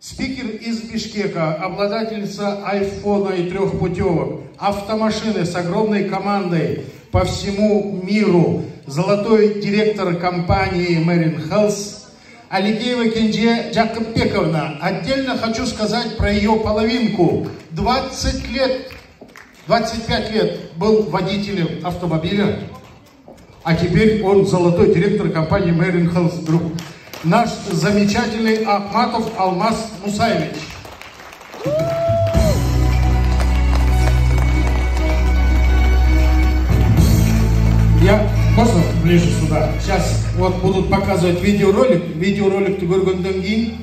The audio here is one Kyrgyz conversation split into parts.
Спикер из Бишкека, обладательница айфона и 3 путевок, автомашины с огромной командой по всему миру, золотой директор компании Marine Health, Аликеева Кенже Джакопбековна. Отдельно хочу сказать про ее половинку. 20 лет, 25 лет был водителем автомобиля, а теперь он золотой директор компании Marine Health Group. Наш замечательный Ахматов Алмаз Мусаевич. Можно ближе сюда? Сейчас вот будут показывать видеоролик. Видеороликті көргөндөн кийин,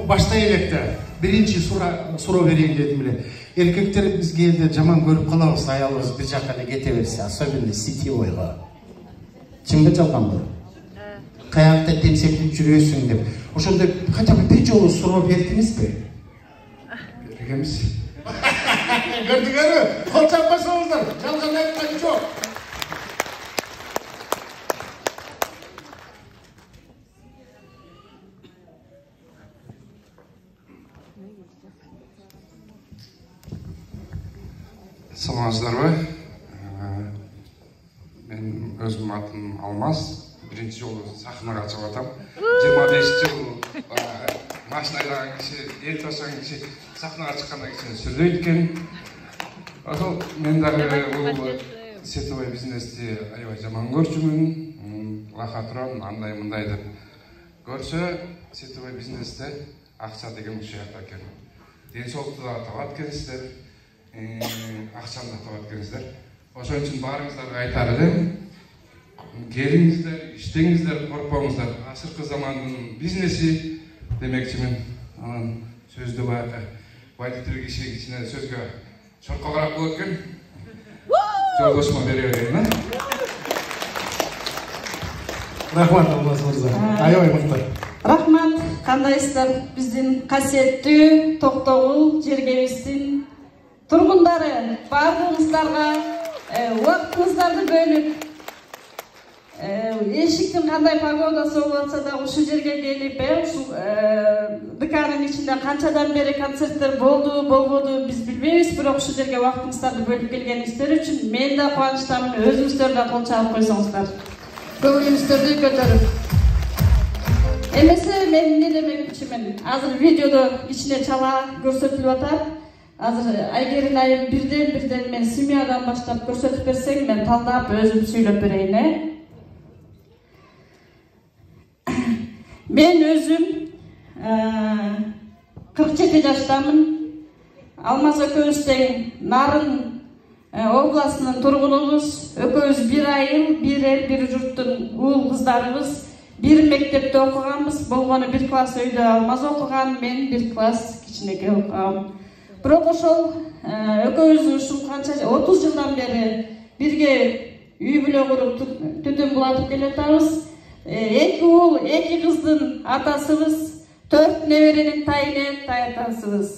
баштай электе биринчи суроо берейин дедим эле. Эркектер бизге эле жаман көрүп калабыз, аялыбыз бир жакка эле кете берсе, особенно сетевойго. Чынбы жалганбы? Каякта темсектип жүрөсүң деп. Ошондой хотя бы бир жолу суроо бердиңизби? Бербегенбиз. Көрдүңөрбү? Кол чаппасаңыздар, жалган айткан жок. Саламатсыздарбы? Мен өзүм атым Алмаз. Биринчи жолу сахнага чыгып атам. 25 жыл машина айдаган киши, эл ташыган киши сахнага чыккандан кийин сүйлөйт экен. Ошол мен дагы бул сетевой бизнести аябай жаман көрчүмүн. Лаха турам, андай мындай деп. Көрсө, сетевой бизнесте акча деген ушуякта экен. Ден соолукту да табат экенсиздер. Акчаны да табат экенсиздер. Ошон үчүн баарыңыздарга айтар элем. Келиңиздер, иштеңиздер, коркпоңуздар. Азыркы замандын бизнеси демекчимин. Анан сөздү водитель киши кичине сөзгө чоркогураак болот экен. Жолдошума бере берейин. Рахмат, Алмаз мырза. Аябай мыкты. Рахмат, кандайсыздар? Биздин касиеттүү Токтогул жергебиздин тургундары, баардыгыңыздарга убактыңыздарды бөлүп, эшиктин кандай погодасы болуп атса да ушул жерге келип, ушул ДКнын ичинде канчадан бери концерттер болду, болбоду биз билбейбиз, бирок ушул жерге убактыңыздарды бөлүп келгениңиздер үчүн мен да кубанычтамын, өзүңүздөр да кол чабып койсоңуздар. Көңүлүңүздөрдү көтөрүп. Эмесе мен эмне демекчимин? Азыр видеодо кичине чала көрсөтүлүп атат. Азыр Айгерим айым бирден мен семьядан баштап көрсөтүп берсең, мен талдап өзүм сүйлөп берейин. Мен өзүм 47 жаштамын. Алмаз экөөбүз тең Нарын областынын тургунубуз. Экөөбүз бир айыл, бир эл, бир журттун уул кыздарыбыз. Бир мектепте окуганбыз. Болгону бир класс өйдө Алмаз окуган, мен бир класс кичинекей окугам. Бирок ошол экөөбүз ушул канча 30 жылдан бери бирге үй бүлө куруп түтүн булатып келатабыз. Эки уул, эки кыздын атасыбыз, 4 неберенин тайатасыбыз.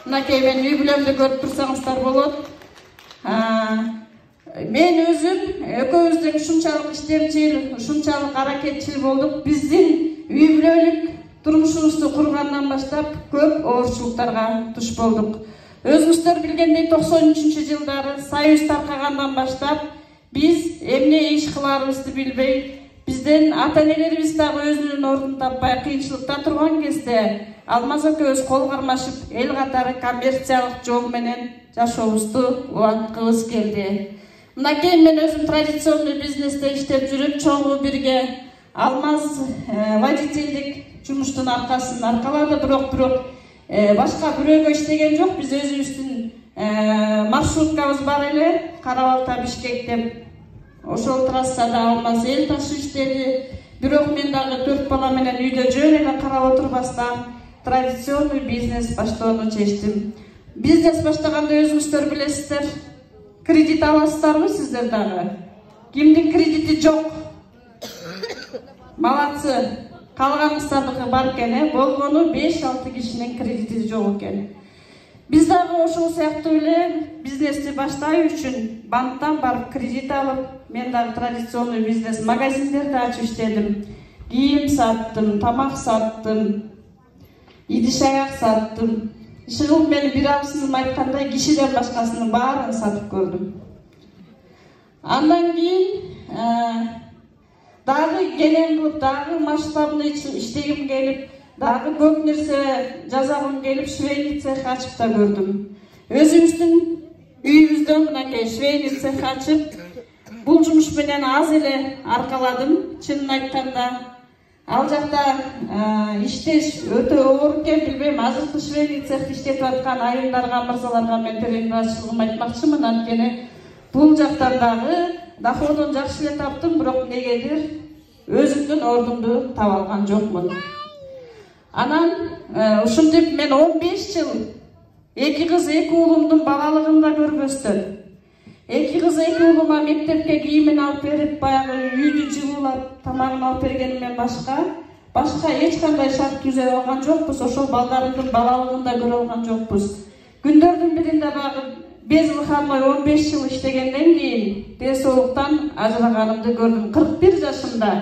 Мынакей мен үй бүлөмдү көрүп турсаңыздар болот. Мен өзүм экөөбүздүн ушунчалык иштемчил, ушунчалык аракетчил болдук. Биздин үй бүлөлүк турмушубузду кургандан баштап көп оорчулуктарга туш болдук. Өзүңүздөр билгендей 93-жылдары Союз таркагандан баштап биз эмне иш кыларыбызды билбей, бизден ата-энелерибиз дагы өзүнүн ордун таппай кыйынчылыкта турган кезде Алмаз экөөбүз кол кармашып, эл катары коммерциялык жол менен жашообузду убанткыбыз келди. Мынакей мен өзүм традиционный бизнесте иштеп жүрүп, чогуу бирге Алмаз водительдик жумуштун аркасын аркалады, бирок башка бирөөгө иштеген жок. Биз өзүбүздүн маршруткабыз бар эле, Карабалта Бишкек деп. Ошол трассада Алмаз эл ташы иштеди. Бирок мен дагы 4 бала менен үйдө жөн эле карап отурбастан традиционный бизнес баштоону чечтим. Бизнес баштаганда өзүңүздөр билесиздер, кредит аласыздарбы сиздер дагы? Кимдин кредити жок? Малатсы. Калганыңыздардыкы бар экен, болгону 5-6 кишинин кредити жок экен. Биз дагы ошол сыяктуу эле бизнести баштаа үчүн банктан барып кредит алып, мен дагы традиционный бизнес магазиндерди ачып иштедим. Кийим саттым, тамак саттым, идиш аяк саттым. Чыгып мен бир абысыным айткандай кишиден башкасынын баарын сатып көрдүм. Андан кийин дагы келем кылып, дагы масштабный иштегим келип, дагы көп нерсе жасагым келип, швейный цех ачып да көрдүм. Өзүбүздүн үйүбүздө мынакей швейный цех ачып, бул жумуш менен аз эле аркаладым. Чынын айтканда, ал жакта иштеш өтө оор экен, билбейм, азыркы швейный цехти иштетип аткан айымдарга, мырзаларга мен терең ыраазычылыгымды айтмакчымын. Анткени бул жактан дагы доходун жакшы эле таптым, бирок негедир өзүмдүн ордумду таба алган жокмун. Анан ушинтип мен 15 жыл эки кыз, эки уулумдун балалыгында көрбөстөн, эки кыз, эки уулума мектепке кийимин алып берип, баягы үйдү жылуулап, тамагын алып бергенимден башка эч кандай шарт түзө алган жокпуз. Ошол балдарымдын балалыгында көрө алган жокпуз. Күндөрдүн биринде баягы без выходной 15 жыл иштегенден кийин ден соолуктан ажыраганымды көрдүм. 41 жашымда.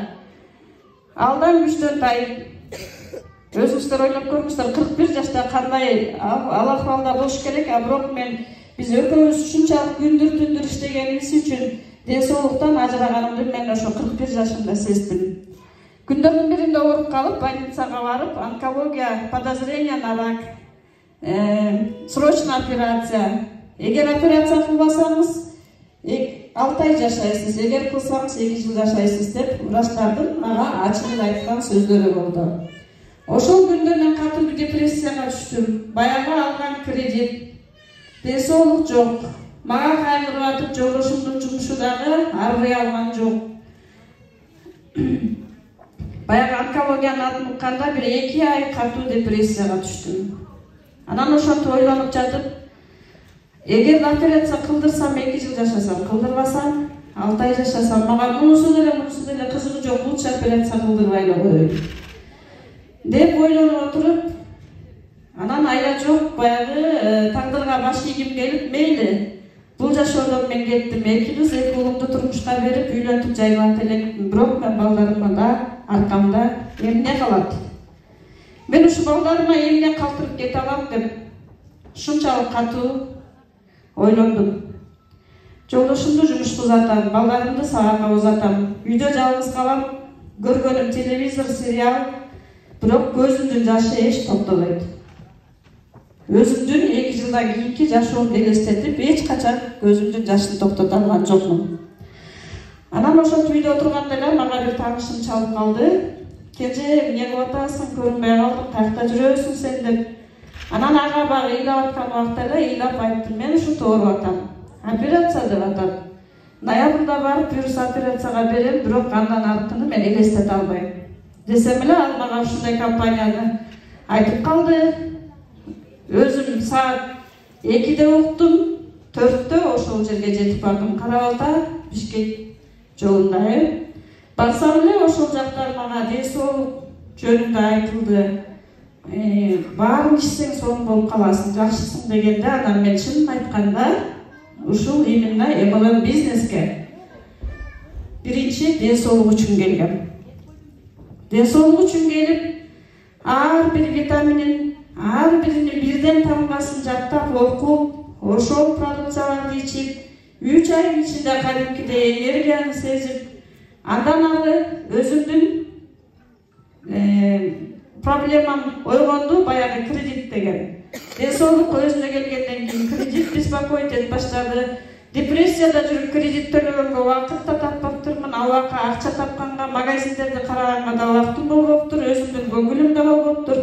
Алдан күчтөн тайып. Өзүңүздөр ойлоп көрүңүздөр, 41 жашта кандай ал-ахвалда болуш керек, бирок биз экөөбүз ушунчалык күндүр түндүр иштегенибиз үчүн ден соолуктан ажыраганымды мен ошо 41 жашымда сездим. Күндөрдүн биринде ооруп калып, больницага барып, онкология подозрение на рак, срочная операция. Эгер операция кылбасаңыз 6 ай жашайсыз, эгер кылсаңыз 2 жыл жашайсыз деп врачтардын мага ачык айткан сөздөрү болду. Ошол күндө мен катуу депрессияга түштүм. Баягы алган кредит, ден соолук жок. Мага кайгырып атып, жолдошумдун жумушу дагы арбай алган жок. Баягы онкологияны атын укканда бир 2 ай катуу депрессияга түштүм. Анан ошентип ойлонуп жатып, эгер операция кылдырсам 2 жыл жашасам, кылдырбасам 6 ай жашасам, мага мунусу деле кызыгы жок, лучше операция кылдырбай эле коеюн деп ойлонуп отуруп, анан айла жок, баягы тагдырга баш ийгим келип, мейли бул жашоодон мен кеттим. 2 кыз, 2 уулумду турмушка берип, үйлөнтүп жайган элекмин. Бирок мен балдарыма да аркамда эмне калат? Мен ушу балдарыма эмне калтырып кете алам деп ушунчалык катуу ойлондум. Жолдошумду жумушка узатам, балдарымды сабакка узатам, үйдө жалгыз калам, көргөнүм телевизор, сериал, бирок көзүмдүн жашы эч токтобойт. Өзүмдүн 2 жылдан кийинки жашоомду элестетип, эч качан көзүмдүн жашын токтото алган жокмун. Анан ошентип үйдө отурганда эле мага бир таанышым чалып калды. Кеже, эмне кылып атасың, көрүнбөй калдың, каякта жүрөсүң сен деп. Анан ага багы ыйлап аткан убакта эле ыйлап айттым, мен ушинтип ооруп атам. Операция деп атат. Ноябрда барып вирус операцияга берем, бирок андан аркыны мен элестете албайм. Десем эле ал мага ушундай компанияны айтып калды. Өзүм саат 2-де уктум, 4-тө ошол жерге жетип бардым. Кара-Балта, Бишкек жолунда. Барсам эле ошол жактан мага ден соолук жөнүндө айтылды. Баарын ичсең сонун болуп каласың, жакшысың дегенде, анан мен чынын айтканда ушул именно MLM бизнеске биринчи ден соолук үчүн келгем. Ден соолук үчүн келип, ар бир витаминин, ар бирини бирден тамгасын жаттап окуп, ошол продукцияларды ичип, 3 айдын ичинде кадимкидей энергияны сезип, андан ары өзүмдүн проблемам ойгонду, баягы кредит деген. Ден соолук өзүнө келгенден кийин кредит беспокоить этип баштады. Депрессияда жүрүп кредит төлөгөнгө убакыт да таппаптырмын. Албакка акча тапканга, магазиндерди караганга да убактым болбоптур, өзүмдүн көңүлүм да болбоптур.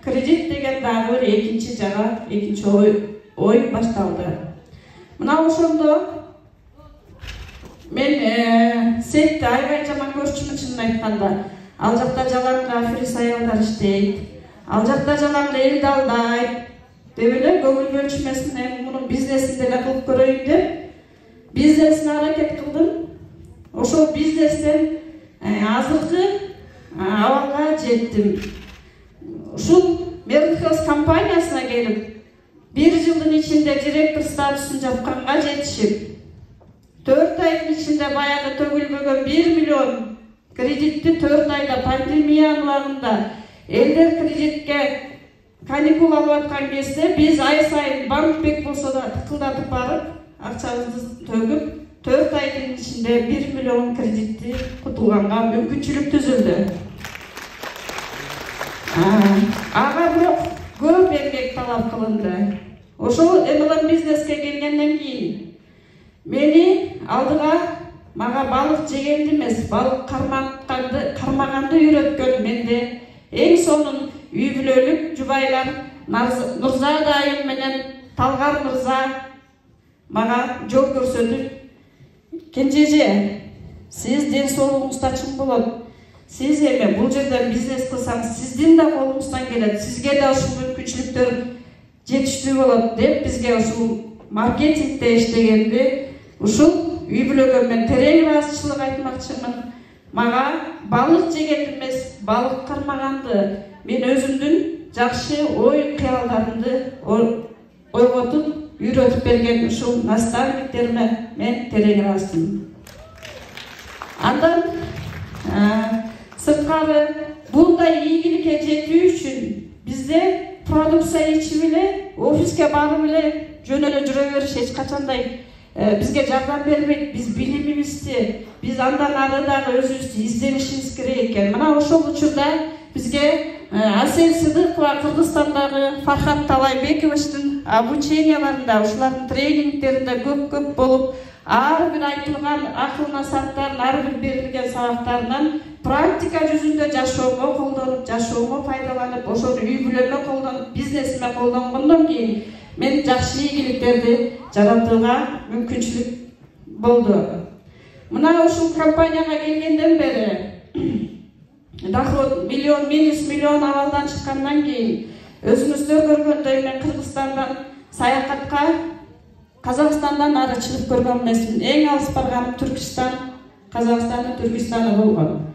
Кредит деген дагы бир экинчи жага, экинчи ой башталды. Мына ошондо мен сетти аябай жаман көрчүмүн чынын айтканда. Ал жакта жалаңгы аферист аялдар иштейт, ал жакта жалаңгы элди алдайт деп эле көңүл бөлчүмөсүн, мунун бизнесин деле кылып көрөйүн деп бизнесине аракет кылдым. Ошол бизнестен азыркы абалга жеттим. Ушул Мерхелс компаниясына келип, 1 жылдын ичинде директор статусун жапканга жетишип, 4 айдын ичинде баягы төгүлбөгөн 1 миллион кредитти 4 айда пандемия убагында элдер кредитке каникул алып аткан кезде биз ай сайын банкбек болсо да тыкылдатып барып акчабызды төгүп 4 айдын ичинде 1 миллион кредитти кутулганга мүмкүнчүлүк түзүлдү. Ага бирок көп эмгек талап кылынды. Ошол MLM бизнеске келгенден кийин мени алдыга мага балык жегенди эмес, балык кармаганды үйрөткөн менде эң сонун үй бүлөлүк жубайлар Нурза дайым менен Талгар мырза мага жол көрсөтүп, Кенжеже, сиз ден соолугуңузда чың болот. Сиз эми бул жерден бизнес кылсаңыз, сиздин да колуңуздан келет, сизге да ушул мүмкүнчүлүктөр жетиштүү болот деп бизге ушул маркетингде иштегенди, ушул үй бүлөгө мен терең ыраазычылык айтмакчымын. Мага балык жегенди эмес, балык кармаганды, мен өзүмдүн жакшы ой кыялдарымды ойготуп, үйрөтүп берген ушул наставниктериме мен терең ыраазымын. Андан сырткары bunday ийгиликке жетүү үчүн бизде продукция ичип эле, офиске барып эле жөн эле жүрө бериш эч качандай бизге жардам бербейт. Биз билимибизди, биз андан ары дагы өзүбүздү изденишибиз керек экен. Мына ошол учурда бизге Асел Сыдыкова Кыргызстандагы Фархат Талайбековичтин обученияларында, ушулардын тренингтеринде көп болуп, ар бир айтылган акыл насааттардын, ар бир берилген сабактарынан практика жүзүндө жашоого колдонуп, жашоого пайдаланып, ошол үй бүлөмө колдонуп, бизнесиме колдонгондон кийин мен жакшы ийгиликтерди жаратууга мүмкүнчүлүк болду. Мына ушул компанияга келгенден бери доход миллион абалдан чыккандан кийин өзүңүздөр көргөндөй мен Кыргызстандан саякатка Казакстандан ары чыгып көргөн эмесмин. Эң алыс барганым Түркистан, Казакстандын Түркистаны болгон.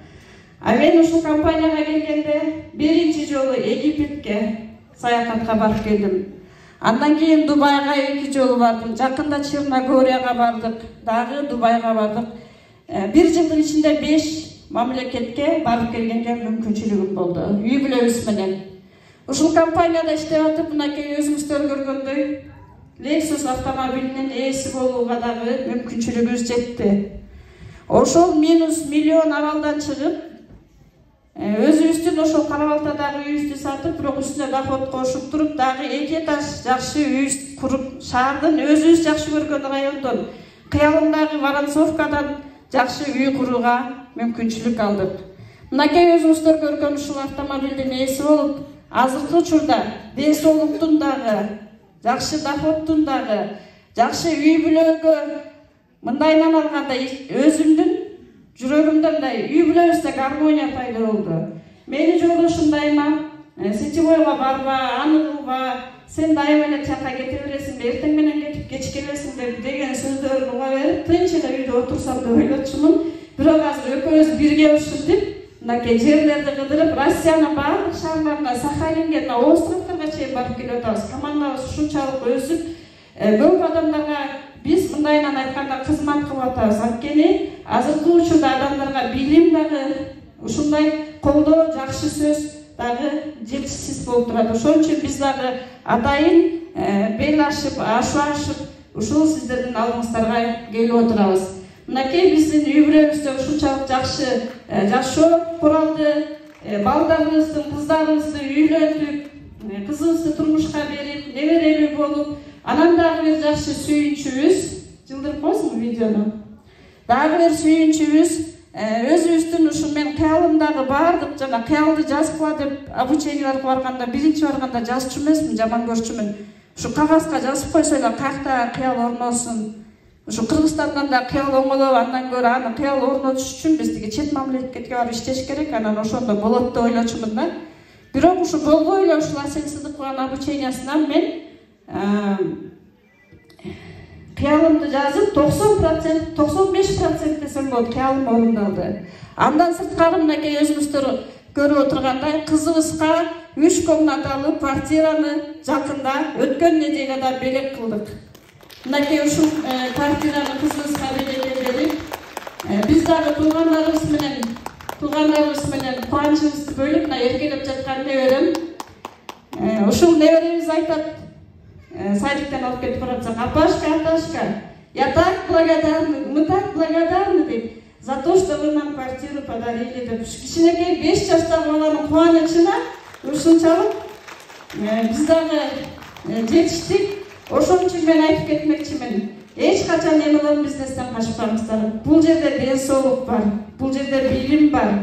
Мен ушул компанияга келгенде биринчи жолу Египетке саякатка барып келдим. Андан кийин Дубайга 2 жолу бардым. Жакында Черногорияга бардык, дагы Дубайга бардык. Бир жылдын ичинде 5 мамлекетке барып келгенге мүмкүнчүлүгүм болду. Үй бүлөбүз менен. Ушул компанияда иштеп атып, мынакей өзүңүздөр көргөндөй Lexus автомобилинин ээси болууга дагы мүмкүнчүлүгүбүз жетти. Ошол минус миллион абалдан чыгып, өзүбүздүн ошол Кара-Балтадагы үйүбүздү сатып, бирок үстүнө доход кошуп туруп, дагы 2 этаж жакшы үй куруп, шаардын өзүбүз жакшы көргөн райондон, кыялымдагы Воронцовкадан жакшы үй курууга мүмкүнчүлүк алдык. Мынакей өзүңүздөр көргөн ушул автомобилдин ээси болуп, азыркы учурда ден соолуктун дагы, жакшы доходтун дагы, жакшы үй бүлөгө мындайынан алганда өзүмдүн жүрөгүмдө мындай үй бүлөбүздө гармония пайда болду. Мени жолдошум дайыма сетевойго барба, аны кылба, сен дайыма эле чакка кете бересиң, эртең менен кетип кеч келесиң деген сөздөрүн уга берип, тынч эле үйдө отурсам деп ойлочумун. Бирок азыр экөөбүз бирге ушинтип, мынакей жерлерди кыдырып, Россиянын баардык шаарларына, Сахалинге, островторго чейин барып келип атабыз. Командабыз ушунчалык өсүп, көп адамдарга биз мындайынан айтканда кызмат кылып атабыз. Анткени азыркы учурда адамдарга билим дагы, ушундай колдоо, жакшы сөз дагы жетишсиз болуп турат. Ошон үчүн биз дагы атайын бел ашып, ашып, ушул сиздердин алдыңыздарга келип отурабыз. Мынакей биздин үй бүлөбүздө ушунчалык жакшы жашоо куралды, балдарыбыздын, кыздарыбызды үйлөнтүп, кызыбызды турмушка берип, неберелүү болуп, анан дагы бир жакшы сүйүнчүбүз, жылдырып койсуңбу видеону? Дагы бир сүйүнчүбүз, өзүбүздүн ушу мен кыялымдагы баардык жана кыялды жазгыла деп обученияларга барганда, биринчи барганда жазчу эмесмин, жаман көрчүмүн. Ушу кагазга жазып койсо эле каякта кыял орносун. Ушу Кыргызстандан да кыял оңолоп, андан көрө аны кыял орнотуш үчүн биз тиги чет мамлекетке барып иштеш керек, анан ошондо болот деп ойлочумун да. Бирок ушу болбой эле ушул Асел Сыдыкованын обучениясынан мен кыялымды жазып 90%, 95% десем болот, кыялым орундалды. Андан сырткары мынакей өзүңүздөр көрүп отургандай кызыбызга 3 комнаталуу квартираны жакында өткөн неделеде белек кылдык. Мынакей ушул квартираны кызыбызга белек берип, биз дагы туугандарыбыз менен кубанычыбызды бөлүп, мына эркелеп жаткан неберем Ушул неберебиз айтат, садиктен алып кетип баратсак, Аташка, я так благодарна, мы так благодарны деп, за то, что вы нам квартиру подарили деп. Кичинекей 5 жаштагы баланын кубанычына ушунчалык биз дагы жетиштик. Ошон үчүн мен айтып кетмекчимин. Эч качан MLM бизнестен качпаңыздар. Бул жерде ден соолук бар, бул жерде билим бар,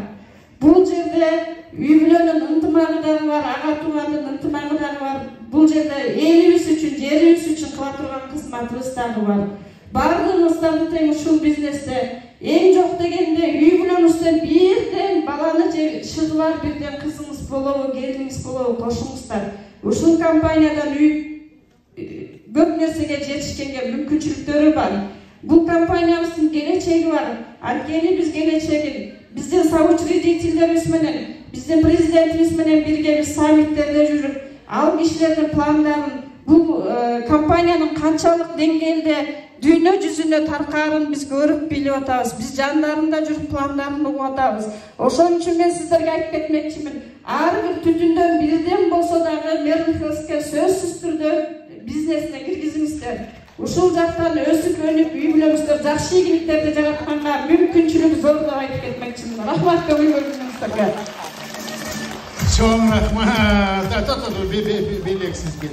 бул жерде үй бүлөнүн ынтымагы дагы бар, ага туугандын ынтымагы дагы бар. Бул жерде элибиз үчүн, жерибиз үчүн кыла турган кызматыбыз дагы бар. Бардыгыбыздан тең ушул бизнесте эң жок дегенде үй бүлөңүздөн бирден баланы же шыгылар, бирден кызыңыз болобу, келиниңиз болобу кошуңуздар. Ушул компаниядан көп нерсеге жетишкенге мүмкүнчүлүктөрү бар. Бул компаниябыздын келечеги бар. Анткени биз келечегин биздин соучредительдерибиз менен, биздин президентибиз менен бирге биз саммиттерде жүрүп, ал кишилердин пландарын, бул компаниянын канчалык деңгээлде дүйнө жүзүнө таркаарын биз көрүп билип атабыз. Биз жандарында жүрүп пландарын угуп атабыз. Ошон үчүн мен сиздерге айтып кетмекчимин. Ар бир түтүндөн бирден болсо дагы Merlin Health'ке сөзсүз түрдө бизнесине киргизиңиздер. Ушул жактан өсүп өнүп үй бүлөңүздөр жакшы ийгиликтерди жаратканга мүмкүнчүлүк зор деп айтып кетмекчимин. Рахмат көңүл бөлгөнүңүзгө. Чоң рахмат. Белек сизге,